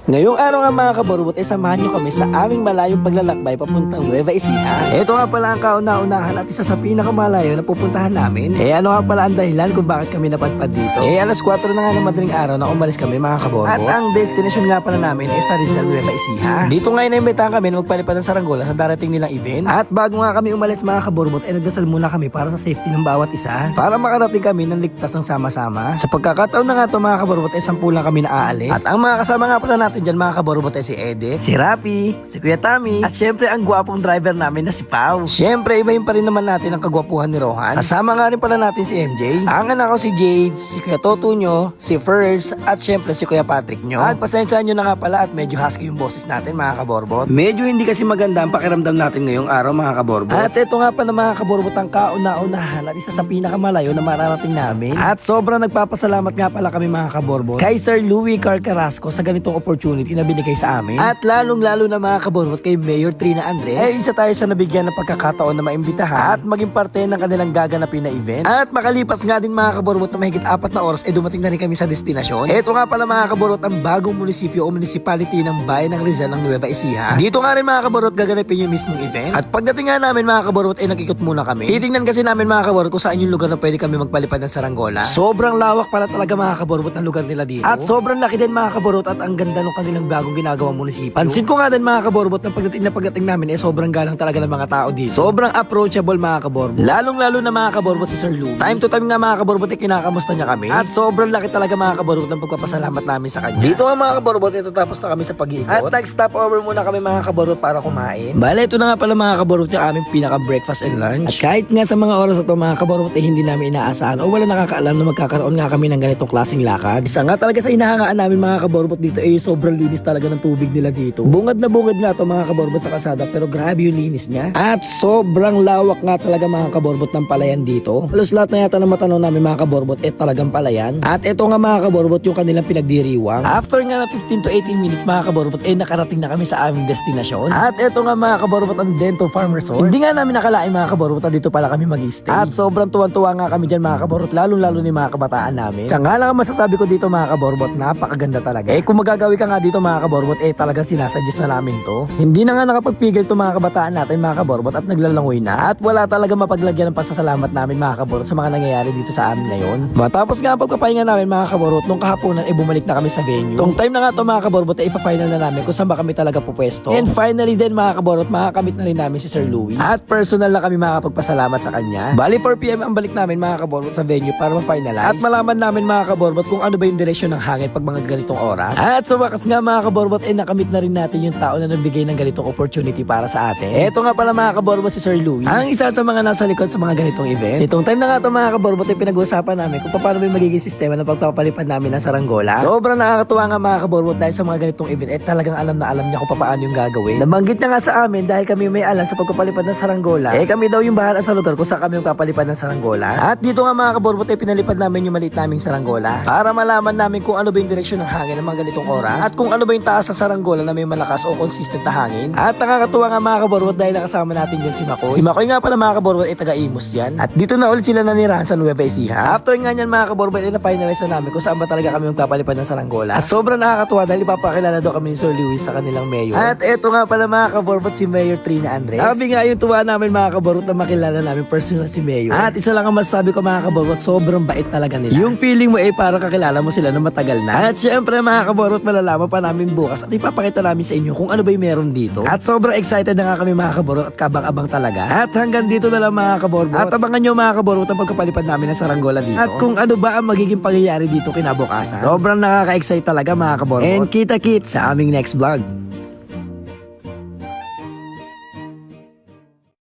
Ngayong araw nga mga kaborbot ay samahan nyo kami sa aming malayong paglalakbay papuntang Nueva Ecija. Ito nga pala ang kauna-unahan at isa sa pinakamalayo na pupuntahan namin. Ano nga pala ang dahilan kung bakit kami napadpad dito? Alas 4 na nga ng madaling araw na umalis kami mga kaborbot. At ang destination nga pala namin ay sa Rizal, Nueva Ecija. Dito nga na-imbitahan kami na magpalipad ng saranggola sa darating nilang event. At bago nga kami umalis mga kaborbot ay nagdasal muna kami para sa safety ng bawat isa. Para makarating kami ng ligtas ng sama-sama. Sa pagkakataon na nga ito mga kaborbot ay 10 lang kami na aalis. At ang mga kasama nga pala natin dyan mga kaborbot ay si Ede, si Rapi, si Kuya Tommy, at syempre ang gwapong driver namin na si Pau. Syempre iba pa rin naman natin ang kagwapuhan ni Rohan. Kasama nga rin pala natin si MJ, ang anak ko si Jades, si Kuya Totunyo, si First, at syempre si Kuya Patrick nyo. At pasensya nyo na nga pala at medyo husky yung boses natin mga kaborbot. Medyo hindi kasi maganda ang pakiramdam natin ngayong araw mga kaborbot. At ito nga pa na mga kaborbot ang kauna-unahan at isa sa pinakamalayo na mararating namin. At sobrang nagpapasalamat nga pala kami mga kaborbot kay Sir Louie Carcarasco sa ganitong opportunity na binigay sa amin. At lalong-lalo na mga kaborbot kay Mayor Trina Andres ay isa tayo sa nabigyan ng pagkakataon na maimbitahan at maging parte ng kanilang gaganapin na event. At makalipas nga din mga kaborbot na mahigit 4 na oras ay dumating na rin kami sa destinasyon. Ito nga pala mga kaborbot ang bagong munisipyo o municipality ng bayan ng Rizal ng Nueva Ecija. Dito nga rin mga kaborbot gaganapin yung mismong event. At pagdating nga namin mga kaborbot ay nag-ikot muna kami. Titingnan kasi namin mga kaborbot kung saan yung lugar na pwede kami magpalipad ng saranggola. Sobrang lawak pala talaga mga kaborbot ang lugar nila dito. At sobrang laki din mga kaborbot at ang ganda ng kanilang bagong ginagawang munisipyo. Pansin ko nga din mga kaborbot na pagdating namin ay sobrang galang talaga ng mga tao dito. Sobrang approachable mga kaborbot. Lalong-lalo na mga kaborbot si Sir Lou. Time to time nga mga kaborbot ay kinakamusta niya kami. At sobrang laki talaga mga kaborbot ng pagpapasalamat namin sa kanya. Dito nga mga kaborbot ito tapos na kami sa pag-iikot. At nag-stop over muna kami mga kaborbot para kumain. Bale ito na nga pala mga kaborbot yung aming pinaka-breakfast and lunch. At kahit nga sa mga oras na ito mga kaborbot ay hindi namin inaasahan o wala nakakaalam na magkakaroon nga kami ng ganitong klaseng lakad. Isa nga talaga sa inahangaan namin mga kaborbot dito ay sobrang linis talaga ng tubig nila dito. Bungad na bungad nga ito mga kaborbot sa kasada pero grabe yung linis niya. At sobrang lawak nga talaga mga kaborbot ng palayan dito. Halos lahat na yata na matanaw namin mga kaborbot ay talagang palayan. At ito nga mga kaborbot yung kanilang pinagdiriwang. After nga na 15 to 18 minutes mga kaborbot ay nakarating na kami sa aming destinasyon. At ito nga mga kaborbot ang Dento Farm Resort. Hindi nga namin nakalain mga kaborbot na dito pala kami mag-stay. At sobrang tuwan-tuwa nga kami dyan mga kaborbot lalo-lalo ni mga kabataan namin. Sa nga lang ang masasabi ko dito mga kaborbot napakaganda talaga. Kung magagawi ka nga dito mga kaborbot talagang sinasuggest na namin to. Hindi na nga nakapagpigil to mga kabataan natin mga kaborbot at naglalangoy na. At wala talaga mapaglagyan ng pasasalamat namin mga kaborbot sa mga nangyayari dito sa amin ngayon. Matapos nga ang pagpapahinga namin mga kaborbot nung kahaponan bumalik na kami sa venue. Tong time na nga to mga kaborbot ipa-final na namin kung saan ba kami talaga pupwesto. And finally din mga kaborbot makakamit na rin namin si Sir Louie. At personal na kami makapagpasalamat sa kanya. Bali 4 PM ang balik namin mga kaborbot sa venue para ma-finalize. At malaman namin mga kaborbot kung ano ba yung direksyon ng hangin pag mga ganitong oras. At sa wakas nga mga kaborbot nakamit na rin natin yung tao na nagbigay ng ganitong opportunity para sa atin. Eto nga pala mga kaborbot si Sir Louie. Ang isa sa mga nasa likod sa mga ganitong event. Itong time na nga ito mga kaborbot pinag-uusapan namin kung paano ba yung magiging sistema ng pagpapalipad namin ng saranggola. Sobrang nakakatuwa nga mga kaborbot dahil sa mga ganitong event talagang alam na alam niya kung paano yung gagawin. Nabanggit niya nga sa amin dahil kami may alam sa pagpapalipad ng saranggola. Kami daw yung bahala sa lugar kung saan kami magpapalipad ng saranggola. At dito nga mga kaborbot pinalipad namin yung maliit naming saranggola para malaman namin kung ano ba yung direksyon ng hangin ng mga ganitong oras at kung ano ba yung taas sa saranggola na may malakas o consistent na hangin. At nakakatuwa nga mga kaborbot dahil nakasama natin dyan si Makoy. Si Makoy nga pala mga kaborbot taga-Imus yan. At dito na ulit sila nanirahan sa Nueva Ecija. After nga nyan mga kaborbot na-finalize na namin kung saan ba talaga kami magpapalipad ng saranggola. At sobrang nakakatuwa dahil ipapakilala daw kami ni Sir Lewis sa kanilang mayor. At eto nga pala mga kaborbot si Mayor Trina Andres. Sabi nga yung tuwa namin mga kaborbot na makilala namin personal si Mayor. At isa lang ang masasabi ko mga kaborbot sobrang bait talaga nila. Yung feeling mo parang kakilala mo sila na matagal na. At syempre mga kaborbot malalaman pa namin bukas at ipapakita namin sa inyo kung ano ba yung meron dito. At sobrang excited na nga kami mga kaborbot at kabang-abang talaga. At hanggang dito na lang mga kaborbot. At abangan nyo mga kaborbot ang pagkapalipad namin ng saranggola dito. At kung ano ba ang magiging pangyayari dito kinabukasan. Sobrang nakaka-excite talaga mga kaborbot. And kita-kits sa aming next vlog.